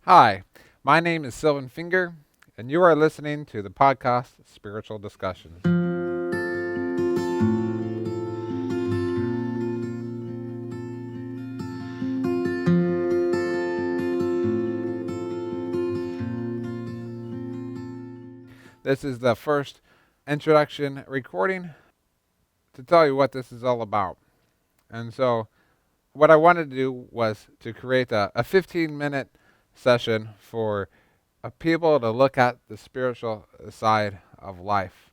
Hi, my name is Sylvan Finger, and you are listening to the podcast Spiritual Discussions. This is the first introduction recording to tell you what this is all about. And so, what I wanted to do was to create a 15-minute session for people to look at the spiritual side of life.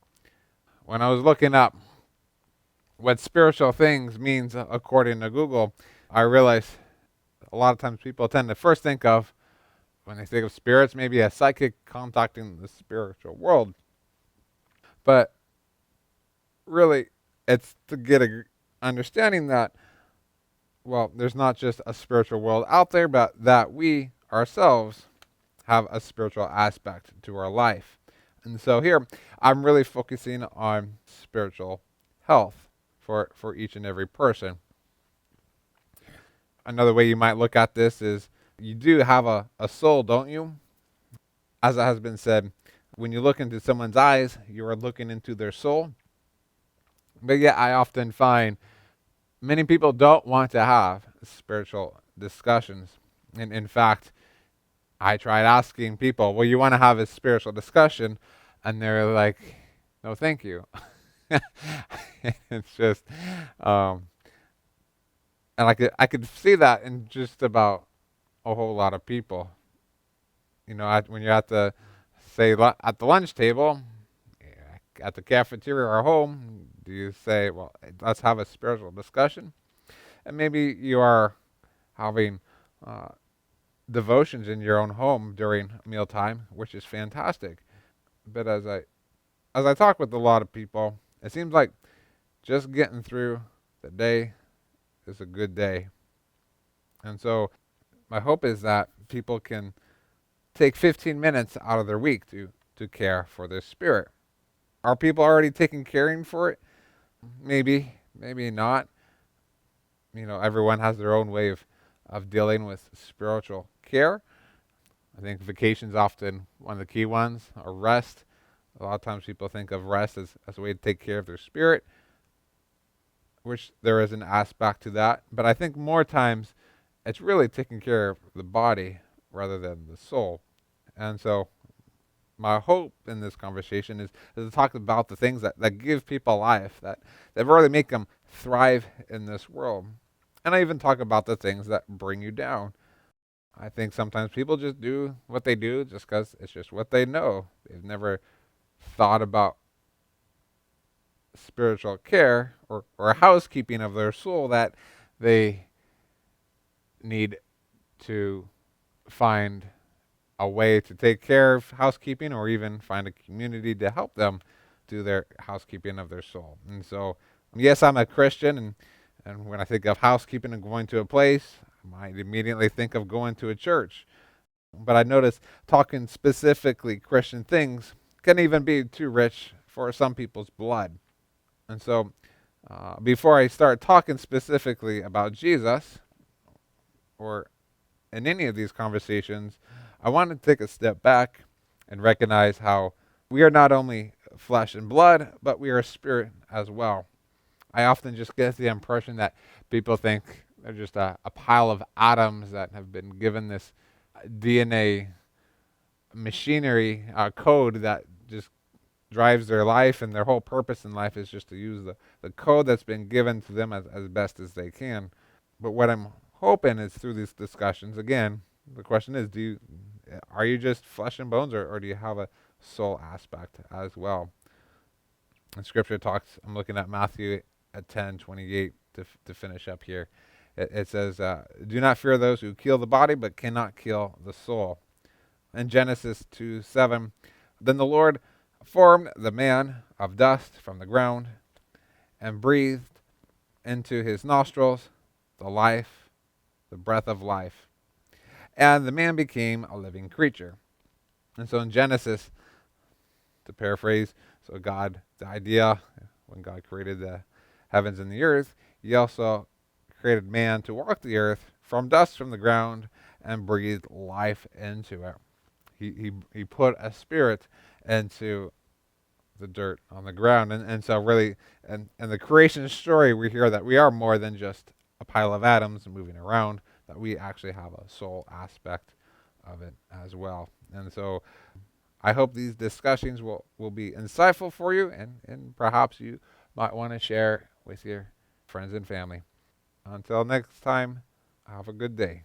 When I was looking up what spiritual things means according to Google, I realized a lot of times people tend to first think of, when they think of spirits, maybe a psychic contacting the spiritual world. But really, it's to get a understanding that, well, there's not just a spiritual world out there, but that we ourselves have a spiritual aspect to our life. And so here, I'm really focusing on spiritual health for each and every person. Another way you might look at this is you do have a soul, don't you? As it has been said, when you look into someone's eyes, you are looking into their soul. But yet, I often find many people don't want to have spiritual discussions. And in fact, I tried asking people, well, you want to have a spiritual discussion? And they're like, no, thank you. It's just, um, and I could see that in just about a whole lot of people. When you're at the, say, at the lunch table, at the cafeteria or home, do you say, well, let's have a spiritual discussion? And maybe you are having uh, devotions in your own home during mealtime, which is fantastic. But as I talk with a lot of people, it seems like just getting through the day is a good day. And so my hope is that people can take 15 minutes out of their week to care for their spirit. Are people already taking caring for it? Maybe, maybe not. Everyone has their own way of dealing with spiritual care. I think vacation's often one of the key ones, or rest. A lot of times people think of rest as a way to take care of their spirit, which there is an aspect to that. But I think more times it's really taking care of the body rather than the soul. And so my hope in this conversation is to talk about the things that give people life, that really make them thrive in this world. And I even talk about the things that bring you down. I think sometimes people just do what they do just because it's just what they know. They've never thought about spiritual care or housekeeping of their soul that they need to find a way to take care of housekeeping or even find a community to help them do their housekeeping of their soul. And so, yes, I'm a Christian, and when I think of housekeeping and going to a place, I might immediately think of going to a church. But I notice talking specifically Christian things can even be too rich for some people's blood. And so, before I start talking specifically about Jesus, or in any of these conversations, I want to take a step back and recognize how we are not only flesh and blood, but we are spirit as well. I often just get the impression that people think they're just a pile of atoms that have been given this DNA machinery code that just drives their life, and their whole purpose in life is just to use the code that's been given to them as best as they can. But what I'm hoping is through these discussions, again, the question is, are you just flesh and bones, or do you have a soul aspect as well? And Scripture talks, I'm looking at Matthew at 10:28 to finish up here. It says, do not fear those who kill the body but cannot kill the soul. In Genesis 2:7, then the Lord formed the man of dust from the ground and breathed into his nostrils the breath of life. And the man became a living creature. And so in Genesis, to paraphrase, the idea, when God created the heavens and the earth, he also created man to walk the earth from dust from the ground and breathed life into it. He put a spirit into the dirt on the ground. And so really, and the creation story, we hear that we are more than just a pile of atoms moving around, that we actually have a soul aspect of it as well. And so I hope these discussions will be insightful for you, and perhaps you might want to share with your friends and family. Until next time, have a good day.